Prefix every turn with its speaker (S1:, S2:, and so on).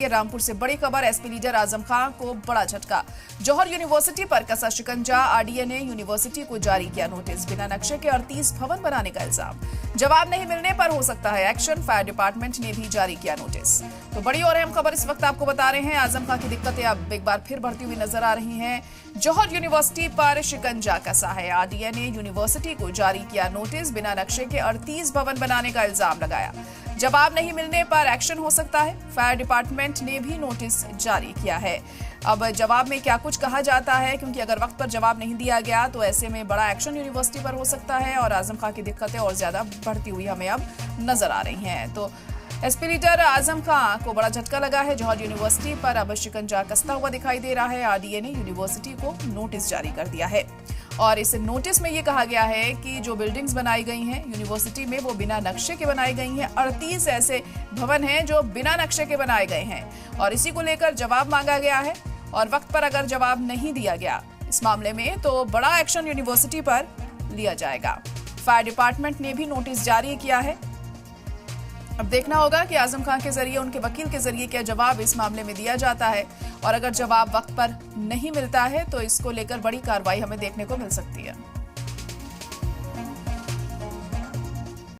S1: रामपुर से बड़ी खबर। एसपी लीडर आजम खान को बड़ा झटका। जौहर यूनिवर्सिटी पर कसा शिकंजा। आरडीए ने यूनिवर्सिटी को जारी किया नोटिस। बिना नक्शे के 38 भवन बनाने का इल्जाम। जवाब नहीं मिलने पर हो सकता है एक्शन। फायर डिपार्टमेंट ने भी जारी किया नोटिस। तो बड़ी और अहम खबर इस वक्त आपको बता रहे हैं। आजम खान की दिक्कतें अब एक बार फिर बढ़ती हुई नजर आ रही हैं। जौहर यूनिवर्सिटी पर शिकंजा कसा है। आरडीए ने यूनिवर्सिटी को जारी किया नोटिस। बिना नक्शे के 38 भवन बनाने का इल्जाम लगाया। जवाब नहीं मिलने पर एक्शन हो सकता है। फायर डिपार्टमेंट ने भी नोटिस जारी किया है। अब जवाब में क्या कुछ कहा जाता है, क्योंकि अगर वक्त पर जवाब नहीं दिया गया तो ऐसे में बड़ा एक्शन यूनिवर्सिटी पर हो सकता है और आजम खान की दिक्कतें और ज्यादा बढ़ती हुई हमें अब नजर आ रही हैं। तो एसपी लीडर आजम खान को बड़ा झटका लगा है। जौहर यूनिवर्सिटी पर अब शिकंजा कसता हुआ दिखाई दे रहा है। आरडीए ने यूनिवर्सिटी को नोटिस जारी कर दिया है और इस नोटिस में ये कहा गया है कि जो बिल्डिंग्स बनाई गई हैं यूनिवर्सिटी में वो बिना नक्शे के बनाई गई हैं। 38 ऐसे भवन हैं जो बिना नक्शे के बनाए गए हैं और इसी को लेकर जवाब मांगा गया है और वक्त पर अगर जवाब नहीं दिया गया इस मामले में तो बड़ा एक्शन यूनिवर्सिटी पर लिया जाएगा। फायर डिपार्टमेंट ने भी नोटिस जारी किया है। अब देखना होगा कि आजम खान के जरिए, उनके वकील के जरिए क्या जवाब इस मामले में दिया जाता है और अगर जवाब वक्त पर नहीं मिलता है तो इसको लेकर बड़ी कार्रवाई हमें देखने को मिल सकती है।